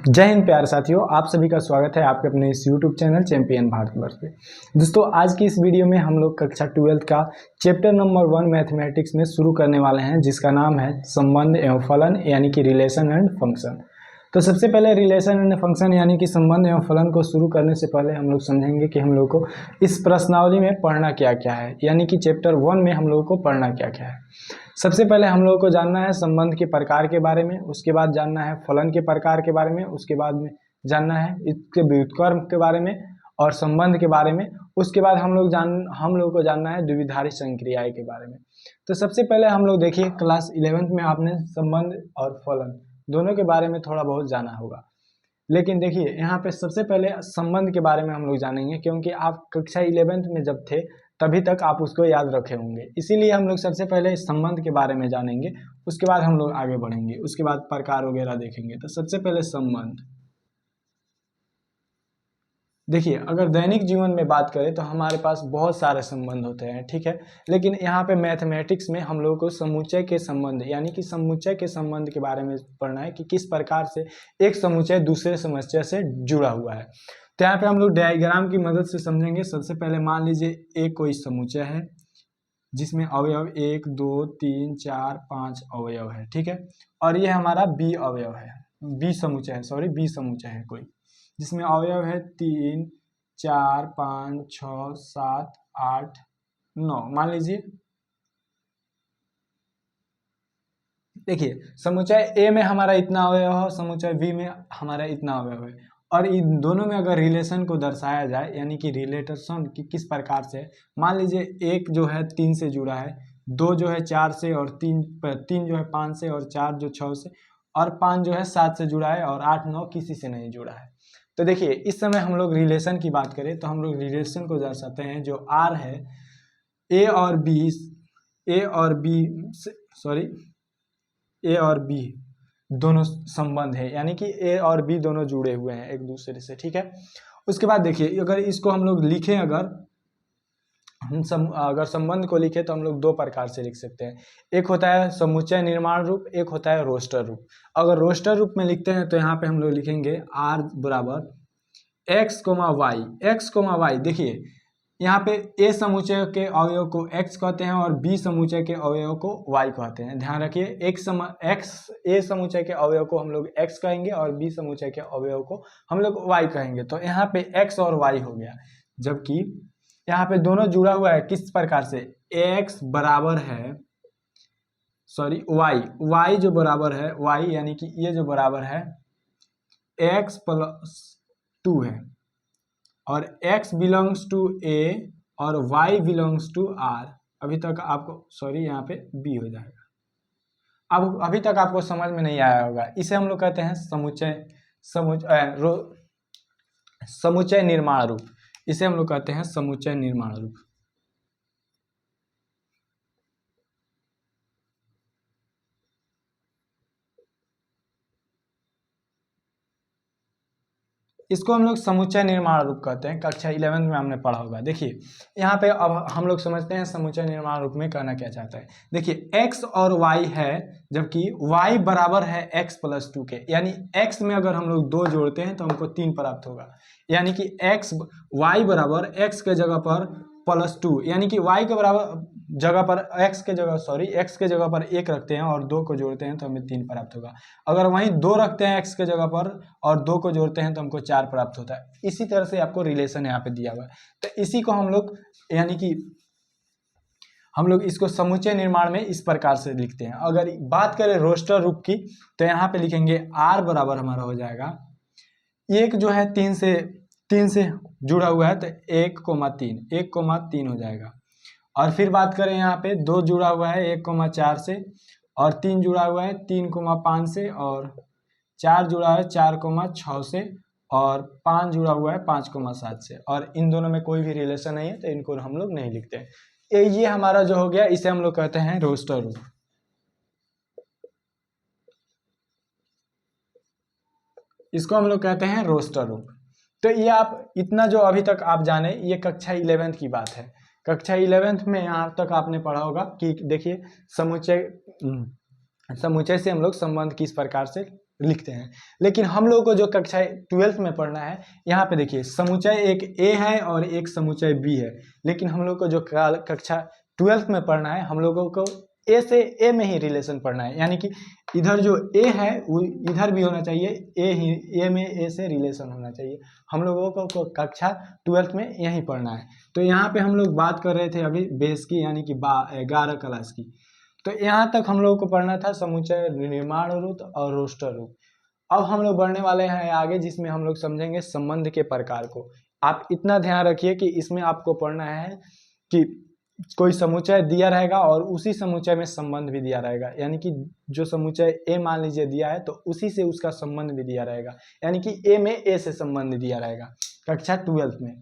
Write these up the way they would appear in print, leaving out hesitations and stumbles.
जय हिंद प्यारे साथियों, आप सभी का स्वागत है आपके अपने इस YouTube चैनल चैंपियन भारतवर्ष पे। दोस्तों, आज की इस वीडियो में हम लोग कक्षा 12 का चैप्टर नंबर 1 मैथमेटिक्स में शुरू करने वाले हैं, जिसका नाम है संबंध एवं फलन यानी कि रिलेशन एंड फंक्शन। तो सबसे पहले रिलेशन एंड फंक्शन यानी कि संबंध एवं फलन को शुरू करने से पहले हम लोग समझेंगे कि हम लोग को इस प्रश्नावली में पढ़ना क्या क्या है, यानी कि चैप्टर 1 में हम लोग को पढ़ना क्या क्या है। सबसे पहले हम लोगों को जानना है संबंध के प्रकार के बारे में, उसके बाद जानना है फलन के प्रकार के बारे में, उसके बाद में जानना है इसके व्युत्क्रम के बारे में और संबंध के बारे में। उसके बाद हम लोग को जानना है द्विधारी संक्रियाएं के बारे में। तो सबसे पहले हम लोग देखिए, क्लास 11th में आपने संबंध और फलन दोनों के बारे में थोड़ा बहुत जाना होगा, लेकिन देखिए यहाँ पे सबसे पहले संबंध के बारे में हम लोग जानेंगे, क्योंकि आप कक्षा 11th में जब थे तभी तक आप उसको याद रखे होंगे। इसीलिए हम लोग सबसे पहले संबंध के बारे में जानेंगे, उसके बाद हम लोग आगे बढ़ेंगे, उसके बाद प्रकार वगैरह देखेंगे। तो सबसे पहले संबंध देखिए, अगर दैनिक जीवन में बात करें तो हमारे पास बहुत सारे संबंध होते हैं, ठीक है। लेकिन यहाँ पे मैथमेटिक्स में हम लोगों को समुच्चय के संबंध यानी कि समुच्चय के संबंध के बारे में पढ़ना है कि किस प्रकार से एक समुच्चय दूसरे समुच्चय से जुड़ा हुआ है। तो यहाँ पे हम लोग डायग्राम की मदद से समझेंगे। सबसे पहले मान लीजिए एक कोई समुच्चय है जिसमें अवयव 1 2 3 4 5 अवयव है, ठीक है। और ये हमारा बी अवयव है, बी समुच्चय है कोई, जिसमें अवयव है 3 4 5 6 7 8 9। मान लीजिए, देखिए समुच्चय ए में हमारा इतना अवयव है, समुच्चय बी में हमारा इतना अवयव है, और इन दोनों में अगर रिलेशन को दर्शाया जाए यानी कि रिलेशन कि किस प्रकार से, मान लीजिए एक जो है 3 से जुड़ा है, 2 जो है 4 से, और 3 जो है 5 से, और 4 जो 6 से, और 5 जो है 7 से जुड़ा है, और 8 9 किसी से नहीं जुड़ा है। तो देखिए, इस समय हम लोग रिलेशन की बात करें तो हम लोग रिलेशन को दर्शाते हैं, जो आर है ए और बी दोनों संबंध है, यानी कि ए और बी दोनों जुड़े हुए हैं एक दूसरे से, ठीक है। उसके बाद देखिए, अगर इसको हम लोग लिखें, अगर संबंध को लिखें तो हम लोग दो प्रकार से लिख सकते हैं। एक होता है समुच्चय निर्माण रूप, एक होता है रोस्टर रूप। अगर रोस्टर रूप में लिखते हैं तो यहाँ पे हम लोग लिखेंगे आर बराबर एक्स कोमा वाई। देखिए यहाँ पे ए समुच्चय के अवयव को x कहते हैं और b समुच्चय के अवयव को y कहते हैं। ध्यान रखिए, ए समुच्चय के अवयव को हम लोग x कहेंगे और b समुच्चय के अवयव को हम लोग y कहेंगे। तो यहाँ पे x और y हो गया, जबकि यहाँ पे दोनों जुड़ा हुआ है किस प्रकार से, x बराबर है y जो बराबर है y, यानी कि ये जो बराबर है x प्लस 2 है, और x बिलोंग्स टू a और y बिलोंग्स टू r। अभी तक आपको यहाँ पे b हो जाएगा। अब अभी तक आपको समझ में नहीं आया होगा, इसे हम लोग कहते हैं समुच्चय निर्माण रूप। इसे हम लोग कहते हैं समुच्चय निर्माण रूप। इसको हम लोग समुच्चय निर्माण रूप कहते हैं, कक्षा 11 में हमने पढ़ा होगा। देखिए यहाँ पे अब हम लोग समझते हैं समुच्चय निर्माण रूप में कहना क्या चाहता है। देखिए x और y है, जबकि y बराबर है x प्लस 2 के, यानी x में अगर हम लोग 2 जोड़ते हैं तो हमको 3 प्राप्त होगा, यानी कि y बराबर x के जगह पर प्लस 2, यानी कि y के बराबर जगह पर x के जगह पर 1 रखते हैं और 2 को जोड़ते हैं तो हमें 3 प्राप्त होगा। अगर वहीं 2 रखते हैं x के जगह पर और 2 को जोड़ते हैं तो हमको 4 प्राप्त होता है। इसी तरह से आपको रिलेशन यहाँ पे दिया हुआ है। तो इसी को हम लोग, यानी कि हम लोग इसको समुच्चय निर्माण में इस प्रकार से लिखते हैं। अगर बात करें रोस्टर रूप की तो यहाँ पे लिखेंगे r बराबर हमारा हो जाएगा, एक जो है 3 से जुड़ा हुआ है तो 1,3 हो जाएगा। और फिर बात करें यहाँ पे 2 जुड़ा हुआ है 1,4 से, और 3 जुड़ा हुआ है 3,5 से, और 4 जुड़ा है 4,6 से, और 5 जुड़ा हुआ है 5,7 से, और इन दोनों में कोई भी रिलेशन नहीं है तो इनको हम लोग नहीं लिखते। ये हमारा जो हो गया, इसे हम लोग कहते हैं रोस्टर रूप। इसको हम लोग कहते हैं रोस्टर रूप। तो ये आप इतना जो अभी तक आप जाने, ये कक्षा 11th की बात है। कक्षा 11th में यहाँ तक आपने पढ़ा होगा कि देखिए समुच्चय से हम लोग संबंध किस प्रकार से लिखते हैं। लेकिन हम लोग को जो कक्षा 12th में पढ़ना है, यहाँ पे देखिए समुच्चय एक ए है और एक समुच्चय बी है। लेकिन हम लोग को जो कक्षा 12th में पढ़ना है, हम लोगों को ए से ए में ही रिलेशन पढ़ना है, यानी कि इधर जो ए है वो इधर भी होना चाहिए, ए में ए से रिलेशन होना चाहिए। हम लोगों को कक्षा 12th में यही पढ़ना है। तो यहाँ पे हम लोग बात कर रहे थे अभी बेस की, यानी कि 11 क्लास की। तो यहाँ तक हम लोगों को पढ़ना था समुच्चय निर्माण रूप और रोस्टर रूप। अब हम लोग बढ़ने वाले हैं आगे, जिसमें हम लोग समझेंगे संबंध के प्रकार को। आप इतना ध्यान रखिए कि इसमें आपको पढ़ना है कि कोई समुच्चय दिया रहेगा और उसी समुच्चय में संबंध भी दिया रहेगा, यानी कि जो समुच्चय ए मान लीजिए दिया है तो उसी से उसका संबंध भी दिया रहेगा, यानी कि ए में ए से संबंध दिया रहेगा कक्षा 12th में।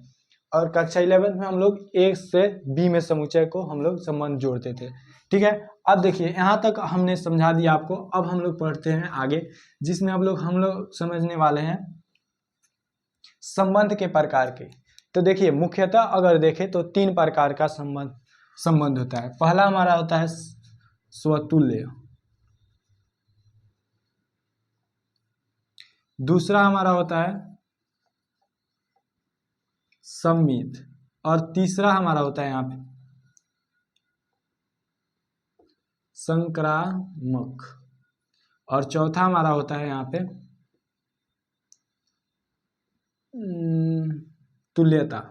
और कक्षा 11th में हम लोग ए से बी में समुच्चय को हम लोग संबंध जोड़ते थे। ठीक है, अब देखिए यहाँ तक हमने समझा दिया आपको। अब हम लोग पढ़ते हैं आगे, जिसमें हम लोग समझने वाले हैं संबंध के प्रकार के। तो देखिए मुख्यतः अगर देखें तो 3 प्रकार का संबंध होता है। पहला हमारा होता है स्वतुल्य, दूसरा हमारा होता है सम्मित, और तीसरा हमारा होता है यहाँ पे संक्रामक, और चौथा हमारा होता है यहाँ पे तुल्यता।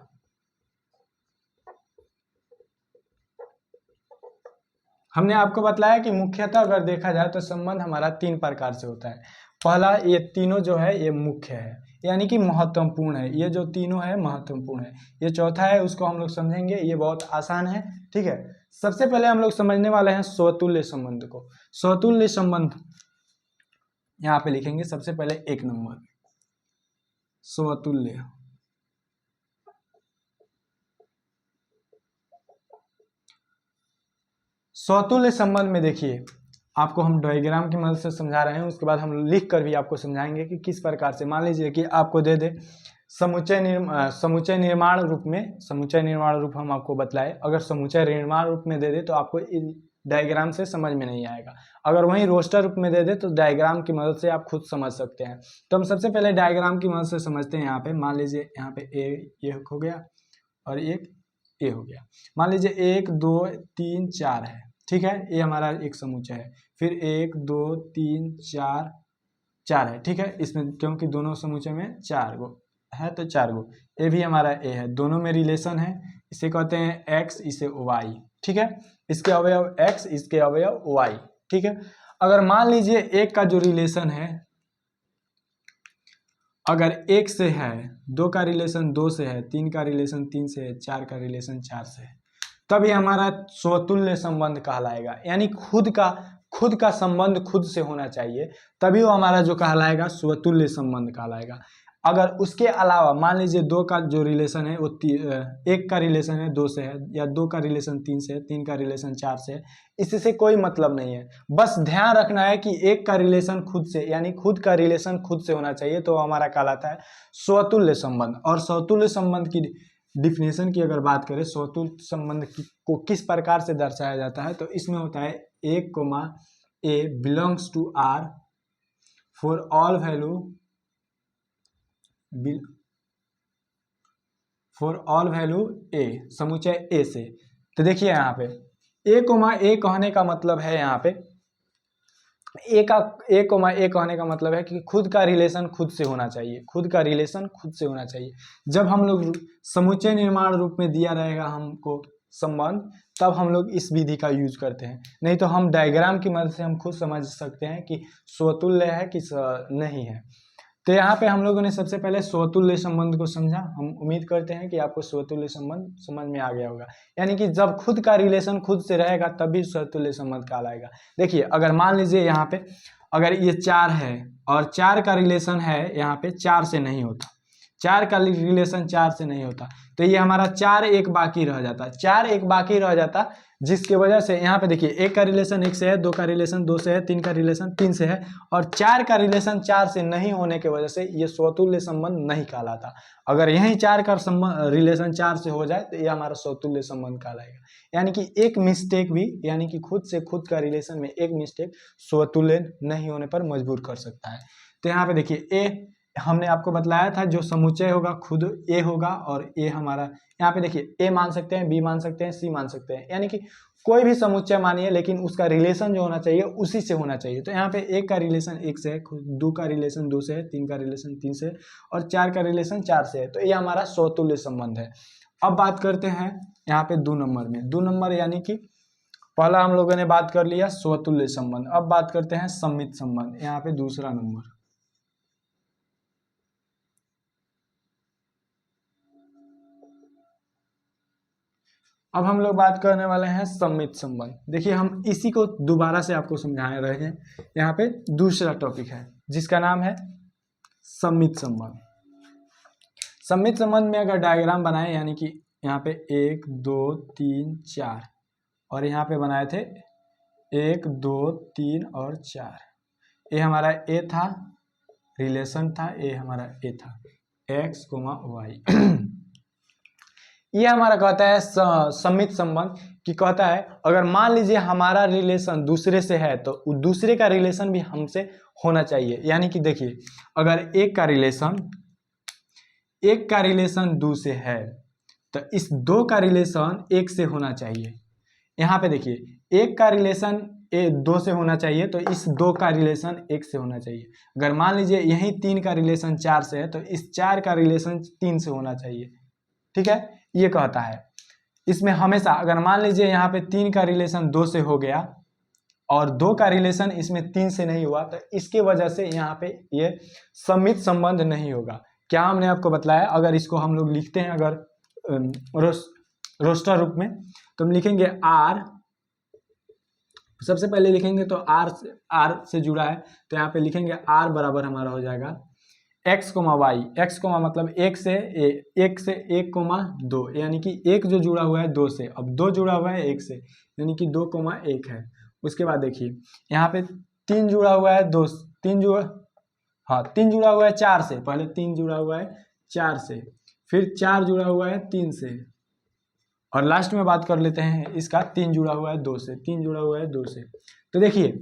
हमने आपको बतलाया कि मुख्यतः अगर देखा जाए तो संबंध हमारा 3 प्रकार से होता है। पहला, ये तीनों जो है ये मुख्य है, यानी कि महत्वपूर्ण है। ये जो तीनों है महत्वपूर्ण है। ये चौथा है, उसको हम लोग समझेंगे, ये बहुत आसान है। ठीक है, सबसे पहले हम लोग समझने वाले हैं स्वतुल्य संबंध को। स्वतुल्य संबंध यहाँ पे लिखेंगे सबसे पहले 1 नंबर, स्वतुल्य। स्वतुल्य संबंध में देखिए आपको हम डायग्राम की मदद से समझा रहे हैं, उसके बाद हम लिख कर भी आपको समझाएंगे कि किस प्रकार से। मान लीजिए कि आपको दे दे समुच्चय निर्माण रूप में, समुच्चय निर्माण रूप हम आपको बतलाए, अगर समुच्चय निर्माण रूप में दे दे तो आपको डायग्राम से समझ में नहीं आएगा। अगर वहीं रोस्टर रूप में दे दे तो डायग्राम की मदद से आप खुद समझ सकते हैं। तो हम सबसे पहले डायग्राम की मदद से समझते हैं। यहाँ पे मान लीजिए यहाँ पे ए हो गया और एक ए हो गया। मान लीजिए 1 2 3 4 है। ठीक है, ये हमारा एक समुच्चय है। फिर 1 2 3 4 है। ठीक है, इसमें क्योंकि दोनों समुच्चय में 4 गो है तो 4 गो। ये भी हमारा ए है, दोनों में रिलेशन है। इसे कहते हैं x, इसे y। ठीक है, इसके अवयव x, इसके अवयव y। ठीक है, अगर मान लीजिए एक का जो रिलेशन है अगर 1 से है, 2 का रिलेशन 2 से है, 3 का रिलेशन 3 से है, 4 का रिलेशन 4 से है, तब ये हमारा स्वतुल्य संबंध कहलाएगा। यानी खुद का संबंध खुद से होना चाहिए, तभी वो हमारा जो कहलाएगा स्वतुल्य संबंध कहलाएगा। अगर उसके अलावा मान लीजिए 2 का जो रिलेशन है वो 1 का रिलेशन है 2 से है, या 2 का रिलेशन 3 से है, 3 का रिलेशन 4 से है, इससे कोई मतलब नहीं है। बस ध्यान रखना है कि 1 का रिलेशन खुद से, यानी खुद का रिलेशन खुद से होना चाहिए, तो हमारा कहलाता है स्वतुल्य संबंध। और स्वतुल्य संबंध की डिफिनेशन की अगर बात करें, स्वतुल्य संबंध को किस प्रकार से दर्शाया जाता है, तो इसमें होता है 1, A belongs to R for all value A, समुच्चय A से। तो देखिए यहाँ पे A, A कहने का मतलब है, यहाँ पे A कहने का मतलब है कि खुद का रिलेशन खुद से होना चाहिए, खुद का रिलेशन खुद से होना चाहिए। जब हम लोग समुच्चय निर्माण रूप में दिया रहेगा हमको संबंध, तब हम लोग इस विधि का यूज करते हैं। नहीं तो हम डायग्राम की मदद से हम खुद समझ सकते हैं कि स्वतुल्य है कि नहीं है। तो यहाँ पे हम लोगों ने सबसे पहले स्वतुल्य संबंध को समझा। हम उम्मीद करते हैं कि आपको स्वतुल्य संबंध समझ में आ गया होगा। यानी कि जब खुद का रिलेशन खुद से रहेगा तभी स्वतुल्य संबंध कहलाएगा। देखिए अगर मान लीजिए यहाँ पे अगर ये 4 है और 4 का रिलेशन है यहाँ पे 4 से नहीं होता, 4 का रिलेशन 4 से नहीं होता, तो ये हमारा 4 एक बाकी रह जाता, 4 एक बाकी रह जाता, जिसकी वजह से यहाँ पे देखिए 1 का रिलेशन 1 से है, 2 का रिलेशन 2 से है, 3 का रिलेशन 3 से है, और 4 का रिलेशन 4 से नहीं होने की वजह से ये स्वतुल्य संबंध नहीं कहलाता। अगर यही 4 का रिलेशन 4 से हो जाए तो ये हमारा स्वतुल्य संबंध कहलाएगा। यानी कि एक मिस्टेक भी, यानी कि खुद से खुद का रिलेशन में एक मिस्टेक स्वतुल्य नहीं होने पर मजबूर कर सकता है। तो यहाँ पे देखिए ए हमने आपको बतलाया था, जो समुच्चय होगा खुद ए होगा, और ए हमारा यहाँ पे देखिए ए मान सकते हैं, बी मान सकते हैं, सी मान सकते हैं, यानी कि कोई भी समुच्चय मानिए, लेकिन उसका रिलेशन जो होना चाहिए उसी से होना चाहिए। तो यहाँ पे 1 का रिलेशन 1 से है, 2 का रिलेशन 2 से है, 3 का रिलेशन 3 से है, और 4 का रिलेशन 4 से है, तो ये हमारा स्वतुल्य संबंध है। अब बात करते हैं यहाँ पे 2 नंबर में। 2 नंबर यानी कि पहला हम लोगों ने बात कर लिया स्वतुल्य संबंध, अब बात करते हैं सम्मित संबंध, यहाँ पे दूसरा नंबर। अब हम लोग बात करने वाले हैं सम्मित संबंध। देखिए हम इसी को दोबारा से आपको समझा रहे हैं, यहाँ पे दूसरा टॉपिक है जिसका नाम है सम्मित संबंध। सम्मित संबंध में अगर डायग्राम बनाए, यानी कि यहाँ पे 1 2 3 4, और यहाँ पे बनाए थे 1 2 3 और 4, ये हमारा ए था, रिलेशन था, ये हमारा ए था, x, y। ये हमारा कहता है सम्मित संबंध, कि कहता है अगर मान लीजिए हमारा रिलेशन दूसरे से है तो दूसरे का रिलेशन भी हमसे होना चाहिए। यानी कि देखिए अगर एक का रिलेशन 2 से है तो इस 2 का रिलेशन 1 से होना चाहिए। यहाँ पे देखिए 1 का रिलेशन 2 से होना चाहिए, तो इस 2 का रिलेशन 1 से होना चाहिए। अगर मान लीजिए यही 3 का रिलेशन 4 से है तो इस 4 का रिलेशन 3 से होना चाहिए। ठीक है, ये कहता है इसमें हमेशा, अगर मान लीजिए यहाँ पे 3 का रिलेशन 2 से हो गया और 2 का रिलेशन इसमें 3 से नहीं हुआ, तो इसके वजह से यहाँ पे ये सम्मित संबंध नहीं होगा। क्या हमने आपको बताया, अगर इसको हम लोग लिखते हैं अगर रोस्टर रूप में, तो हम लिखेंगे आर, सबसे पहले लिखेंगे तो आर से जुड़ा है, तो यहाँ पे लिखेंगे आर बराबर हमारा हो जाएगा x, y। x मतलब 1 से 1 2, यानी कि 1 जो जुड़ा हुआ है 2 से, अब 2 जुड़ा हुआ है 1 से, यानी कि 2 1 है। उसके बाद देखिए यहाँ पे 3 जुड़ा हुआ है 3 जुड़ा हुआ है 4 से, पहले 3 जुड़ा हुआ है 4 से, फिर 4 जुड़ा हुआ है 3 से, और लास्ट में बात कर लेते हैं इसका 3 जुड़ा हुआ है 2 से, 3 जुड़ा हुआ है 2 से। तो देखिए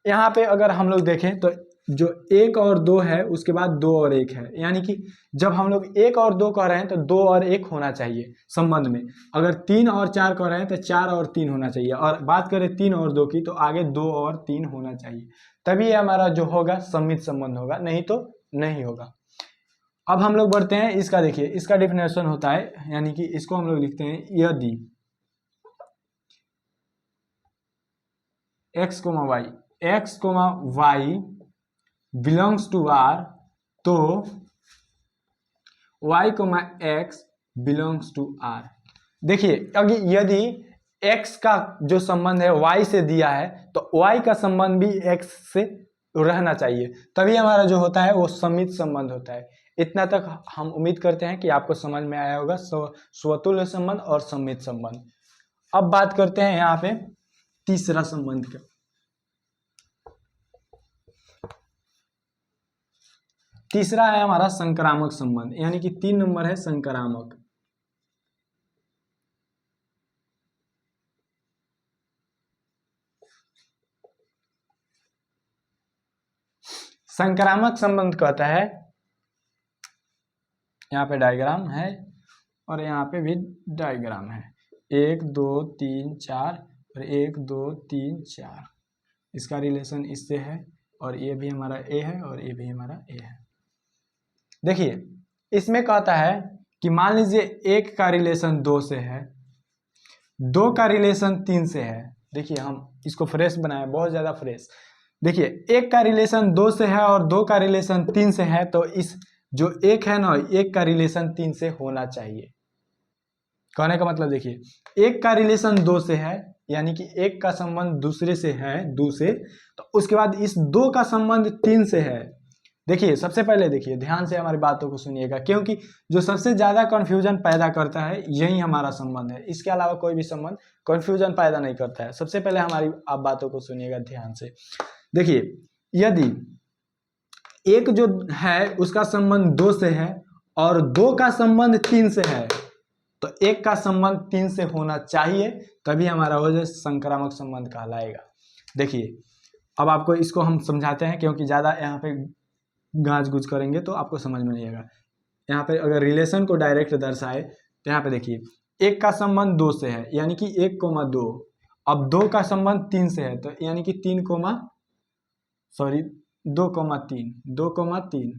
यहाँ पे अगर हम लोग देखें तो जो 1 और 2 है उसके बाद 2 और 1 है, यानी कि जब हम लोग 1 और 2 कह रहे हैं तो 2 और 1 होना चाहिए संबंध में। अगर 3 और 4 कह रहे हैं तो 4 और 3 होना चाहिए, और बात करें 3 और 2 की तो आगे 2 और 3 होना चाहिए, तभी ये हमारा जो होगा सम्मित संबंध होगा, नहीं तो नहीं होगा। अब हम लोग बढ़ते हैं इसका, देखिए इसका डेफिनेशन होता है, यानी कि इसको हम लोग लिखते हैं यदि x, y belongs to R, तो y, x belongs to R। देखिए अगर यदि x का जो संबंध है y से दिया है तो y का संबंध भी x से रहना चाहिए, तभी हमारा जो होता है वो सम्मित संबंध होता है। इतना तक हम उम्मीद करते हैं कि आपको समझ में आया होगा स्वतुल्य संबंध और सम्मित संबंध। अब बात करते हैं यहाँ पे तीसरा संबंध का। तीसरा है हमारा संक्रामक संबंध, यानी कि 3 नंबर है संक्रामक। संक्रामक संबंध कहता है, यहाँ पे डायग्राम है और यहाँ पे भी डायग्राम है, 1 2 3 4 और 1 2 3 4, इसका रिलेशन इससे है, और ये भी हमारा ए है और ये भी हमारा ए है। देखिए इसमें कहता है कि मान लीजिए 1 का रिलेशन 2 से है, 2 का रिलेशन 3 से है। देखिए हम इसको फ्रेश बनाए, बहुत ज़्यादा फ्रेश। देखिए 1 का रिलेशन 2 से है और 2 का रिलेशन 3 से है, तो इस जो 1 है ना, 1 का रिलेशन 3 से होना चाहिए। कहने का मतलब देखिए 1 का रिलेशन 2 से है, यानी कि 1 का संबंध दूसरे से है 2 से, तो उसके बाद इस 2 का संबंध 3 से है, देखिए सबसे पहले देखिए ध्यान से हमारी बातों को सुनिएगा, क्योंकि जो सबसे ज़्यादा कन्फ्यूजन पैदा करता है यही हमारा संबंध है, इसके अलावा कोई भी संबंध कन्फ्यूजन पैदा नहीं करता है। सबसे पहले हमारी आप बातों को सुनिएगा ध्यान से। देखिए यदि एक जो है उसका संबंध 2 से है और 2 का संबंध 3 से है, तो 1 का संबंध 3 से होना चाहिए, तभी हमारा हो जाए संक्रामक संबंध कहलाएगा। देखिए अब आपको इसको हम समझाते हैं, क्योंकि ज़्यादा यहाँ पे गाज गुज करेंगे तो आपको समझ में नहीं आएगा। यहाँ पे अगर रिलेशन को डायरेक्ट दर्शाए तो यहाँ पे देखिए 1 का संबंध 2 से है, यानी कि 1,2। अब 2 का संबंध 3 से है, तो यानी कि 2,3।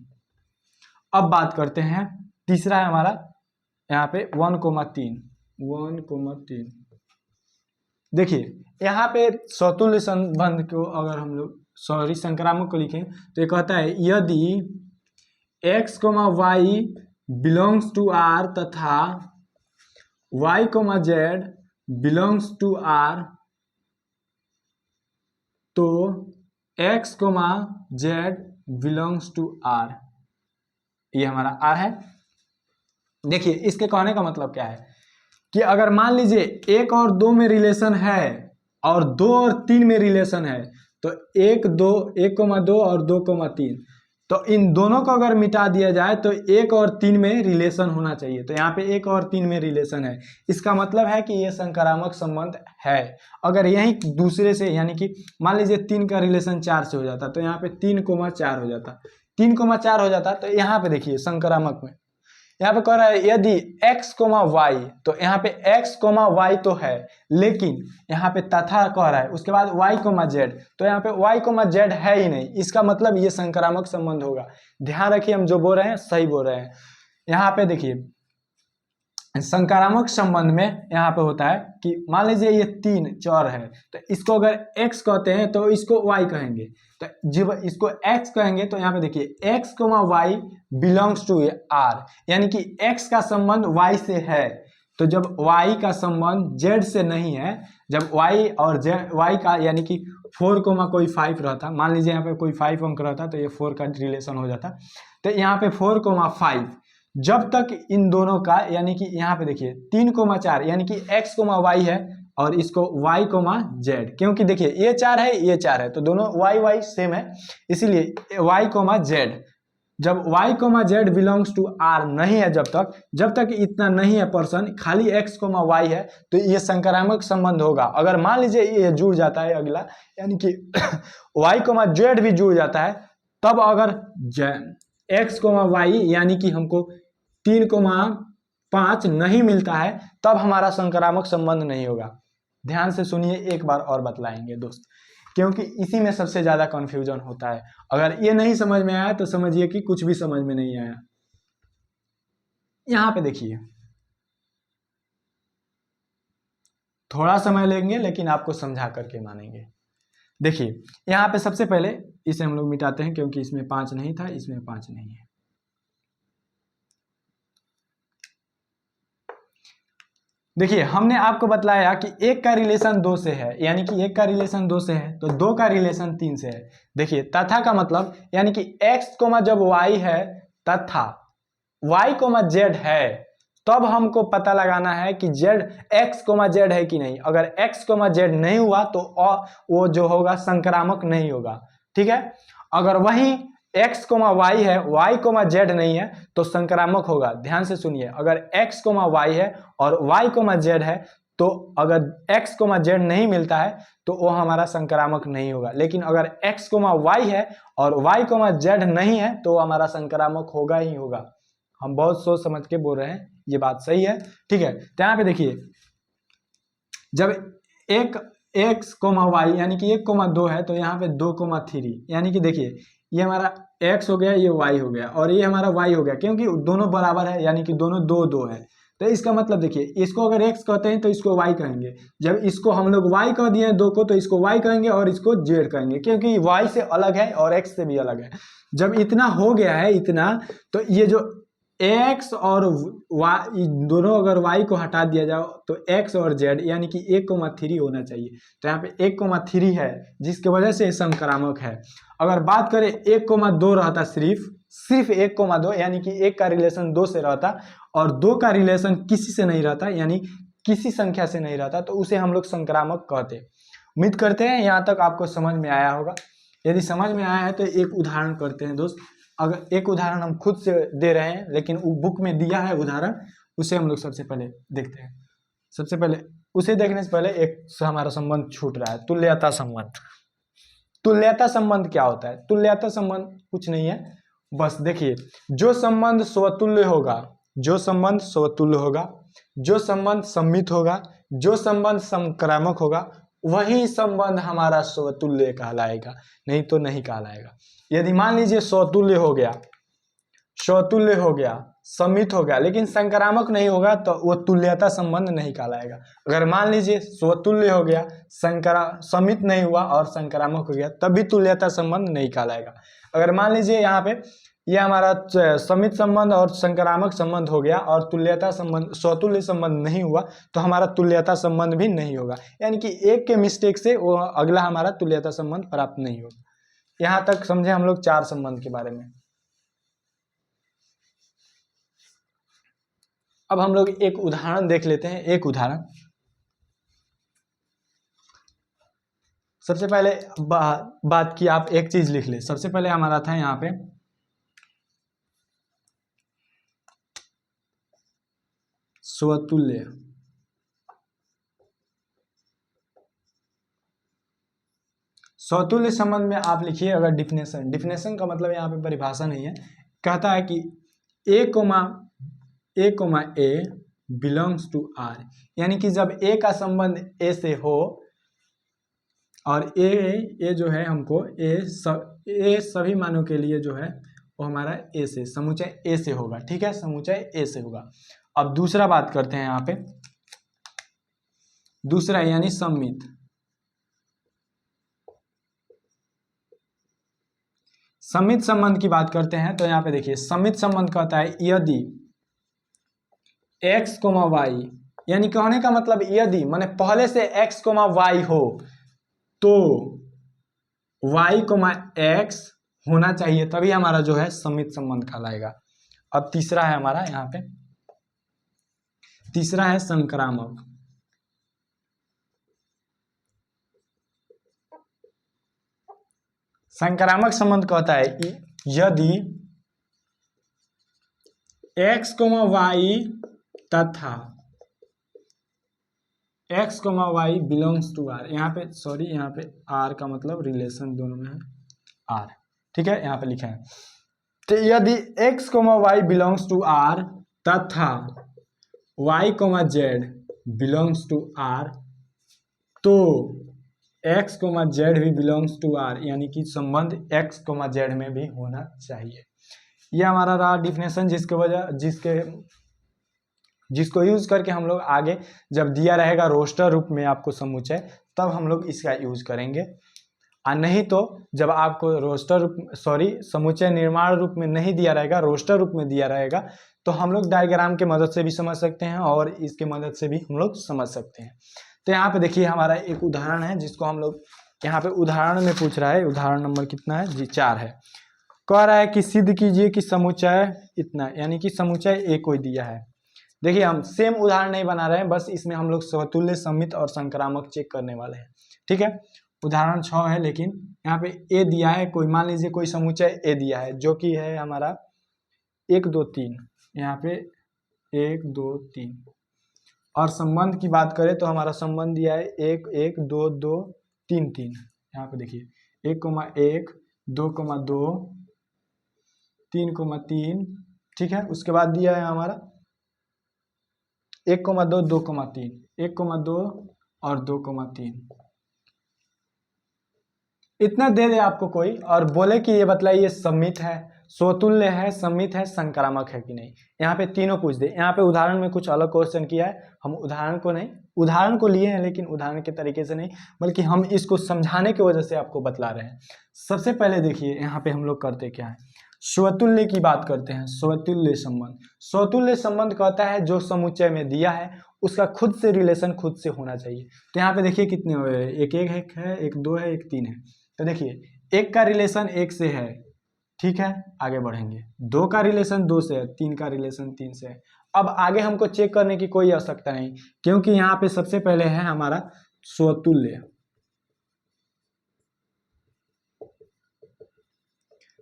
अब बात करते हैं, तीसरा है हमारा यहाँ पे 1,3। देखिए यहाँ पे सौतुल्य संबंध को अगर हम लोग संक्रामक को लिखें तो ये कहता है यदि x, y belongs to r तथा y, z belongs to r, तो x, z belongs to r, ये हमारा r है। देखिए इसके कहने का मतलब क्या है कि अगर मान लीजिए 1 और 2 में रिलेशन है और 2 और 3 में रिलेशन है, तो 1,2 और 2,3, तो इन दोनों को अगर मिटा दिया जाए तो 1 और 3 में रिलेशन होना चाहिए। तो यहाँ पे 1 और 3 में रिलेशन है, इसका मतलब है कि ये संक्रामक संबंध है। अगर यही दूसरे से, यानी कि मान लीजिए 3 का रिलेशन 4 से हो जाता, तो यहाँ पे 3,4 हो जाता, 3,4 हो जाता। तो यहाँ पे देखिए संक्रामक में यहाँ पे कह रहा है यदि x, y, तो यहाँ पे x, y तो है, लेकिन यहाँ पे तथा कह रहा है, उसके बाद y, z, तो यहाँ पे y, z है ही नहीं, इसका मतलब ये संक्रामक संबंध होगा। ध्यान रखिए हम जो बोल रहे हैं सही बोल रहे हैं। यहाँ पे देखिए संक्रामक संबंध में यहाँ पे होता है कि मान लीजिए ये 3 चर है, तो इसको अगर x कहते हैं तो इसको y कहेंगे, तो जब इसको x कहेंगे तो यहाँ पे देखिए x, y belongs to r, यानी कि x का संबंध y से है। तो जब y का संबंध z से नहीं है, जब y और y का यानी कि 4, कोई 5 रहता, मान लीजिए यहाँ पे कोई 5 अंक रहता तो ये 4 का रिलेशन हो जाता। तो यहाँ पे 4, 5, जब तक इन दोनों का, यानी कि यहाँ पे देखिए 3,4, यानी कि x, y है और इसको y, z, क्योंकि देखिए ये 4 है ये 4 है, तो दोनों y सेम है, इसीलिए y, z। जब y, z belongs to r नहीं है, जब तक इतना नहीं है पर्सन, खाली x, y है, तो ये संक्रामक संबंध होगा। अगर मान लीजिए ये जुड़ जाता है अगला, यानी कि y, z भी जुड़ जाता है, तब अगर x, y यानी कि हमको 3,5 नहीं मिलता है, तब हमारा संक्रामक संबंध नहीं होगा। ध्यान से सुनिए, एक बार और बतलाएंगे दोस्त, क्योंकि इसी में सबसे ज्यादा कंफ्यूजन होता है। अगर ये नहीं समझ में आया तो समझिए कि कुछ भी समझ में नहीं आया। यहाँ पे देखिए थोड़ा समय लेंगे लेकिन आपको समझा करके मानेंगे। देखिए यहाँ पे सबसे पहले इसे हम लोग मिटाते हैं, क्योंकि इसमें 5 नहीं था, इसमें 5 नहीं है। देखिए हमने आपको बतलाया कि 1 का रिलेशन 2 से है, यानी कि 1 का रिलेशन 2 से है, तो 2 का रिलेशन 3 से है। देखिए तथा का मतलब यानी कि x, जब y है तथा y, z है, तब हमको पता लगाना है कि z, x, z है कि नहीं। अगर x, z नहीं हुआ तो वो जो होगा संक्रामक नहीं होगा, ठीक है। अगर वही x, y है, y, z नहीं है तो संक्रामक होगा। ध्यान से सुनिए, अगर x, y है और y, z है, तो अगर x, z नहीं मिलता है तो वो हमारा संक्रामक नहीं होगा। लेकिन अगर x, y है और y, z नहीं है तो हमारा संक्रामक होगा ही होगा। हम बहुत सोच समझ के बोल रहे हैं, ये बात सही है, ठीक है। तो यहाँ पे देखिए जब एक x, y यानी कि 1,2 है, तो यहाँ पे 2,3, यानी कि देखिए ये हमारा x हो गया, ये y हो गया और ये हमारा y हो गया, क्योंकि दोनों बराबर है, यानी कि दोनों 2 है। तो इसका मतलब देखिए इसको अगर x कहते हैं तो इसको y कहेंगे, जब इसको हम लोग y कह दिए 2 को तो इसको y कहेंगे और इसको z कहेंगे, क्योंकि y से अलग है और x से भी अलग है। जब इतना हो गया है, इतना, तो ये जो एक्स और वाई दोनों अगर वाई को हटा दिया जाए तो एक्स और जेड यानी कि 1,3 होना चाहिए। तो यहाँ पे 1,3 है जिसकी वजह से संक्रामक है। अगर बात करें 1,2 रहता सिर्फ 1,2 यानी कि 1 का रिलेशन 2 से रहता और 2 का रिलेशन किसी से नहीं रहता यानी किसी संख्या से नहीं रहता तो उसे हम लोग संक्रामक कहते। उम्मीद करते हैं यहाँ तक आपको समझ में आया होगा। यदि समझ में आया है तो एक उदाहरण करते हैं दोस्त। अगर एक उदाहरण हम खुद से दे रहे हैं लेकिन वो बुक में दिया है उदाहरण, उसे हम लोग सबसे पहले देखते हैं। सबसे पहले उसे देखने से पहले एक से हमारा संबंध छूट रहा है, तुल्यता संबंध। तुल्यता संबंध क्या होता है? तुल्यता संबंध कुछ नहीं है, बस देखिए जो संबंध स्वतुल्य होगा, जो संबंध स्वतुल्य होगा, जो संबंध सम्मित होगा, जो संबंध संक्रामक होगा, वही संबंध हमारा स्वतुल्य कहलाएगा, नहीं तो नहीं कहलाएगा। यदि मान लीजिए स्वतुल्य हो गया, स्वतुल्य हो गया, सम्मित हो गया लेकिन संक्रामक नहीं होगा तो वो तुल्यता संबंध नहीं कहलाएगा। अगर मान लीजिए स्वतुल्य हो गया, सम्मित नहीं हुआ और संक्रामक हो गया तब भी तुल्यता संबंध नहीं कहलाएगा। अगर मान लीजिए यहाँ पे ये हमारा सम्मित संबंध और संक्रामक संबंध हो गया और तुल्यता संबंध स्वतुल्य संबंध नहीं हुआ तो हमारा तुल्यता संबंध भी नहीं होगा, यानी कि एक के मिस्टेक से वो अगला हमारा तुल्यता संबंध प्राप्त नहीं होगा। यहाँ तक समझे हम लोग 4 संबंध के बारे में। अब हम लोग एक उदाहरण देख लेते हैं। एक उदाहरण सबसे पहले बात की आप एक चीज लिख ले। सबसे पहले हमारा था यहाँ पे स्वतुल्य। स्वतुल्य संबंध में आप लिखिए अगर डिफिनेशन, डिफिनेशन का मतलब यहाँ पे परिभाषा नहीं है, कहता है कि A comma A belongs to R, यानी कि जब ए का संबंध ए से हो और ए जो है हमको ए सभी मानों के लिए जो है वो हमारा ए से, समुच्चय ए से होगा, ठीक है, समुच्चय ए से होगा। अब दूसरा बात करते हैं यहाँ पे, दूसरा यानी सम्मित। सम्मित संबंध की बात करते हैं तो यहाँ पे देखिए सम्मित संबंध कहता है यदि x, y, यानी कहने का मतलब यदि माने पहले से x, y हो तो y, x होना चाहिए तभी हमारा जो है सम्मित संबंध कहलाएगा। अब तीसरा है हमारा यहाँ पे, तीसरा है संक्रामक। संक्रामक संबंध कहता है यदि x, y तथा x, y belongs to r, यहाँ पे सॉरी यहाँ पे r का मतलब रिलेशन दोनों में है r, ठीक है, यहाँ पे लिखा है। तो यदि x, y belongs to r तथा y, z belongs to r तो x, z भी बिलोंग्स टू r, यानी कि संबंध x, z में भी होना चाहिए। यह हमारा रहा डिफिनेशन जिसको यूज करके हम लोग आगे जब दिया रहेगा रोस्टर रूप में आपको समुच्चय तब हम लोग इसका यूज करेंगे, और नहीं तो जब आपको रोस्टर रूप समुच्चय निर्माण रूप में नहीं दिया रहेगा, रोस्टर रूप में दिया रहेगा तो हम लोग डायग्राम के मदद से भी समझ सकते हैं और इसके मदद से भी हम लोग समझ सकते हैं। तो यहाँ पे देखिए हमारा एक उदाहरण है जिसको हम लोग यहाँ पे उदाहरण में पूछ रहा है। उदाहरण नंबर कितना है जी? 4 है। कह रहा है कि सिद्ध कीजिए कि समुच्चय इतना, यानी कि समुच्चय ए कोई दिया है। देखिए हम सेम उदाहरण नहीं बना रहे हैं, बस इसमें हम लोग स्वतुल्य, सम्मित और संक्रामक चेक करने वाले हैं, ठीक है। उदाहरण 6 है लेकिन यहाँ पे ए दिया है कोई, मान लीजिए कोई समुच्चय ए दिया है जो कि है हमारा 1 2 3, यहाँ पे 1 2 3, और संबंध की बात करें तो हमारा संबंध दिया है 1 1 2 2 3 3। यहाँ पे देखिए 1 1 2 2 3 3, ठीक है। उसके बाद दिया है हमारा 1 2 2 3, 1 2 और 2 3। इतना दे दे आपको कोई और बोले कि ये बतलाइए सम्मित है, स्वतुल्य है, सम्मित है, संक्रामक है कि नहीं। यहाँ पे तीनों पूछ दे। यहाँ पे उदाहरण में कुछ अलग क्वेश्चन किया है, हम उदाहरण को नहीं, उदाहरण को लिए हैं लेकिन उदाहरण के तरीके से नहीं, बल्कि हम इसको समझाने की वजह से आपको बतला रहे हैं। सबसे पहले देखिए यहाँ पे हम लोग करते क्या है, स्वतुल्य की बात करते हैं, स्वतुल्य संबंध। स्वतुल्य संबंध कहता है जो समुच्चय में दिया है उसका खुद से रिलेशन खुद से होना चाहिए। तो यहाँ पे देखिए कितने हुए, एक एक है, एक दो है, एक तीन है। तो देखिए एक का रिलेशन एक से है, ठीक है, आगे बढ़ेंगे। दो का रिलेशन दो से है, तीन का रिलेशन तीन से है। अब आगे हमको चेक करने की कोई आवश्यकता नहीं, क्योंकि यहाँ पे सबसे पहले है हमारा स्वतुल्य।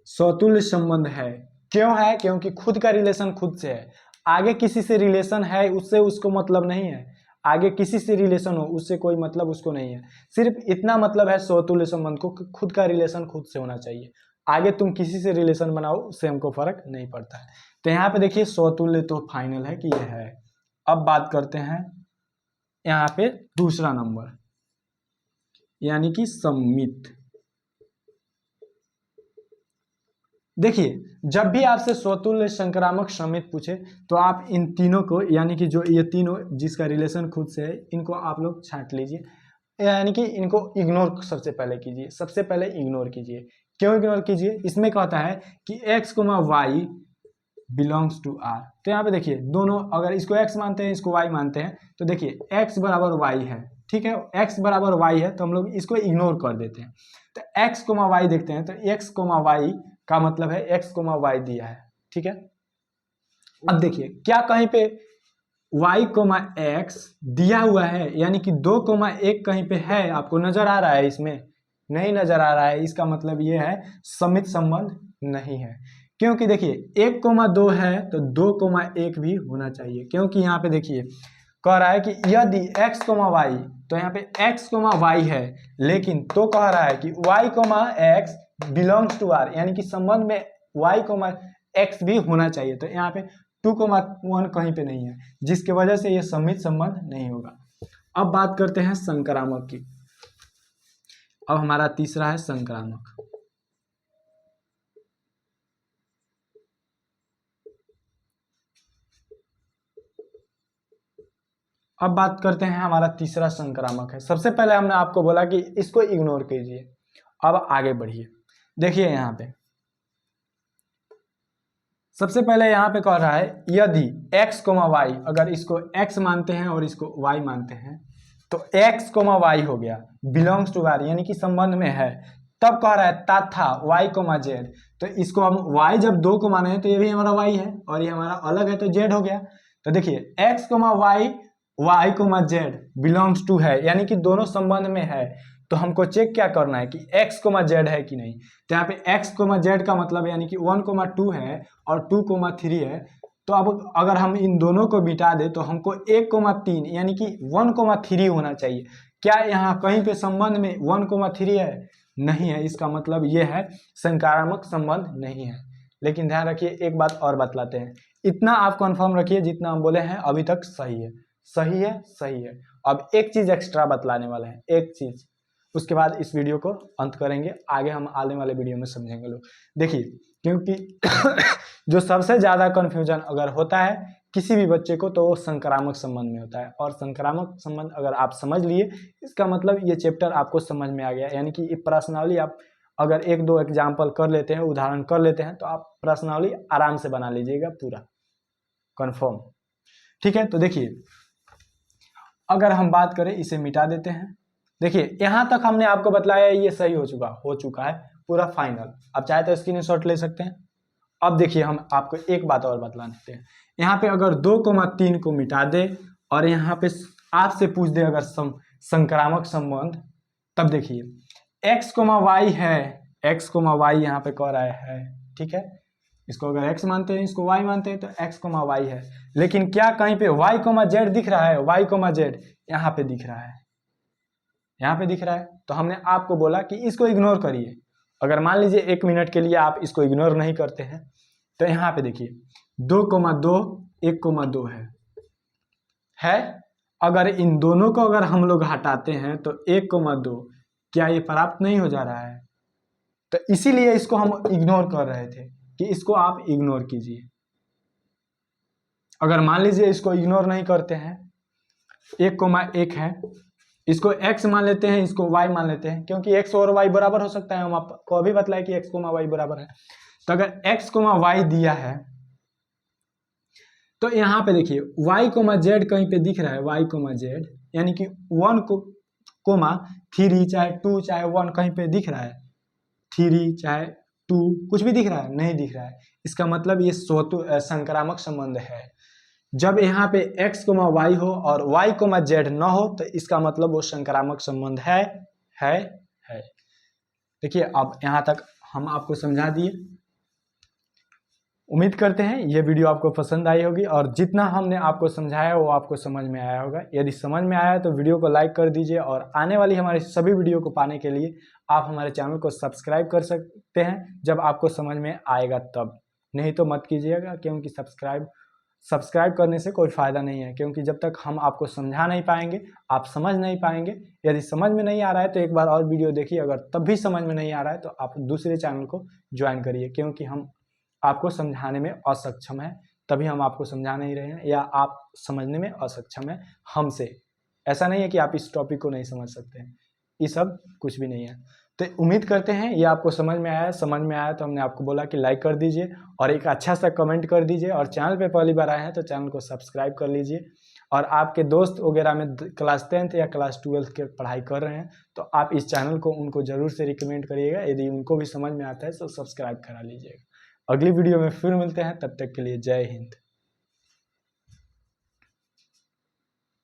स्वतुल्य संबंध है, क्यों है? क्योंकि खुद का रिलेशन खुद से है। आगे किसी से रिलेशन है उससे उसको मतलब नहीं है, आगे किसी से रिलेशन हो उससे कोई मतलब उसको नहीं है। सिर्फ इतना मतलब है स्वतुल्य संबंध को, खुद का रिलेशन खुद से होना चाहिए। आगे तुम किसी से रिलेशन बनाओ उससे हमको फर्क नहीं पड़ता है। तो यहाँ पे देखिए स्वतुल्य तो फाइनल है कि यह है। अब बात करते हैं यहाँ पे दूसरा नंबर, यानी कि सममित। देखिए जब भी आपसे स्वतुल्य, संक्रामक, सममित पूछे तो आप इन तीनों को, यानी कि जो ये तीनों जिसका रिलेशन खुद से है, इनको आप लोग छांट लीजिए, यानी कि इनको इग्नोर सबसे पहले कीजिए। सबसे पहले इग्नोर कीजिए। क्यों इग्नोर कीजिए? इसमें कहता है कि x, y belongs to r। तो यहाँ पे देखिए दोनों, अगर इसको x मानते हैं इसको y मानते हैं, तो देखिए x बराबर y है, ठीक है, x बराबर y है, तो हम लोग इसको इग्नोर कर देते हैं। तो x, y देखते हैं, तो x, y का मतलब है x, y दिया है, ठीक है। अब देखिए क्या कहीं पे y, x दिया हुआ है, यानी कि 2, 1 कहीं पे है, आपको नजर आ रहा है? इसमें नहीं नजर आ रहा है, इसका मतलब ये है सममित संबंध नहीं है। क्योंकि देखिए 1, 2 है तो 2, 1 भी होना चाहिए, क्योंकि यहाँ पे देखिए कह रहा है कि यदि x, y, तो यहाँ पे x, y है, लेकिन तो कह रहा है कि y, x belongs to r, यानी कि संबंध में y, x भी होना चाहिए। तो यहाँ पे 2, 1 कहीं पे नहीं है, जिसकी वजह से ये सममित संबंध नहीं होगा। अब बात करते हैं संक्रामक की। अब हमारा तीसरा है संक्रामक। अब बात करते हैं हमारा तीसरा संक्रामक है। सबसे पहले हमने आपको बोला कि इसको इग्नोर कीजिए। अब आगे बढ़िए, देखिए यहाँ पे सबसे पहले यहाँ पे कह रहा है यदि x, y, अगर इसको x मानते हैं और इसको y मानते हैं, तो x, y हो गया बिलोंग्स टू r, यानी कि संबंध में है। तब कह रहा है तथा y, z, तो इसको हम y जब 2 को माने हैं तो ये भी हमारा y है और ये हमारा अलग है तो z हो गया। तो देखिए x, y, z belongs to है, यानी कि दोनों संबंध में है। तो हमको चेक क्या करना है कि x, z है कि नहीं। तो यहाँ पे x, z का मतलब यानी कि 1, 2 है और 2, 3 है। तो अब अगर हम इन दोनों को बिटा दे तो हमको 1, 3 यानी कि 1, 3 होना चाहिए। क्या यहाँ कहीं पे संबंध में 1, 3 है? नहीं है, इसका मतलब ये है संक्रामक संबंध नहीं है। लेकिन ध्यान रखिए एक बात और बतलाते हैं, इतना आप कंफर्म रखिए जितना हम बोले हैं अभी तक सही है, सही है, सही है। अब एक चीज एक्स्ट्रा बतलाने वाले हैं, एक चीज, उसके बाद इस वीडियो को अंत करेंगे, आगे हम आने वाले वीडियो में समझेंगे लोग। देखिए क्योंकि जो सबसे ज्यादा कंफ्यूजन अगर होता है किसी भी बच्चे को तो वो संक्रामक संबंध में होता है, और संक्रामक संबंध अगर आप समझ लिए इसका मतलब ये चैप्टर आपको समझ में आ गया, यानी कि ये प्रश्नावली आप अगर 1-2 एग्जाम्पल कर लेते हैं, उदाहरण कर लेते हैं, तो आप प्रश्नावली आराम से बना लीजिएगा पूरा कंफर्म, ठीक है। तो देखिए अगर हम बात करें, इसे मिटा देते हैं। देखिए यहां तक हमने आपको बतलाया ये सही हो चुका है पूरा फाइनल। अब चाहे तो स्क्रीनशॉट ले सकते हैं। अब देखिए हम आपको एक बात और बतला देते हैं, यहाँ पे अगर 2, 3 को मिटा दे और यहाँ पे आपसे पूछ दे अगर संक्रामक संबंध, तब देखिए x, y है, x, y यहाँ पे कह रहा है, ठीक है। इसको अगर x मानते हैं इसको y मानते हैं तो x, y है, लेकिन क्या कहीं पे y, z दिख रहा है? y, z यहाँ पे दिख रहा है, यहाँ पे दिख रहा है। तो हमने आपको बोला कि इसको इग्नोर करिए। अगर मान लीजिए 1 मिनट के लिए आप इसको इग्नोर नहीं करते हैं तो यहाँ पे देखिए 2, 2, 1, 2 है। अगर इन दोनों को अगर हम लोग हटाते हैं तो 1, 2, क्या ये प्राप्त नहीं हो जा रहा है? तो इसीलिए इसको हम इग्नोर कर रहे थे कि इसको आप इग्नोर कीजिए। अगर मान लीजिए इसको इग्नोर नहीं करते हैं, 1, 1 है, इसको x मान लेते हैं, इसको y मान लेते हैं, क्योंकि x और y बराबर हो सकता है, हम आपको अभी बतलाए कि x, y बराबर है। तो अगर x, y दिया है तो यहाँ पे देखिए y, z कहीं पे दिख रहा है, y, z यानी कि 1, 3 चाहे 2 चाहे 1 कहीं पे दिख रहा है, 3 चाहे 2 कुछ भी दिख रहा है, नहीं दिख रहा है। इसका मतलब ये संक्रामक संबंध है। जब यहाँ पे x, y हो और y, z न हो तो इसका मतलब वो संक्रामक संबंध है। देखिए अब यहाँ तक हम आपको समझा दिए। उम्मीद करते हैं ये वीडियो आपको पसंद आई होगी और जितना हमने आपको समझाया वो आपको समझ में आया होगा। यदि समझ में आया तो वीडियो को लाइक कर दीजिए और आने वाली हमारी सभी वीडियो को पाने के लिए आप हमारे चैनल को सब्सक्राइब कर सकते हैं जब आपको समझ में आएगा तब, नहीं तो मत कीजिएगा, क्योंकि सब्सक्राइब करने से कोई फ़ायदा नहीं है, क्योंकि जब तक हम आपको समझा नहीं पाएंगे आप समझ नहीं पाएंगे। यदि समझ में नहीं आ रहा है तो एक बार और वीडियो देखिए, अगर तब भी समझ में नहीं आ रहा है तो आप दूसरे चैनल को ज्वाइन करिए, क्योंकि हम आपको समझाने में असक्षम है, तभी हम आपको समझा नहीं रहे हैं, या आप समझने में असक्षम है हमसे। ऐसा नहीं है कि आप इस टॉपिक को नहीं समझ सकते हैं, ये सब कुछ भी नहीं है। तो उम्मीद करते हैं ये आपको समझ में आया तो हमने आपको बोला कि लाइक कर दीजिए और एक अच्छा सा कमेंट कर दीजिए, और चैनल पे पहली बार आए हैं तो चैनल को सब्सक्राइब कर लीजिए। और आपके दोस्त वगैरह में क्लास 10th या क्लास 12th की पढ़ाई कर रहे हैं तो आप इस चैनल को उनको ज़रूर से रिकमेंड करिएगा, यदि उनको भी समझ में आता है तो सब्सक्राइब करा लीजिएगा। अगली वीडियो में फिर मिलते हैं, तब तक के लिए जय हिंद।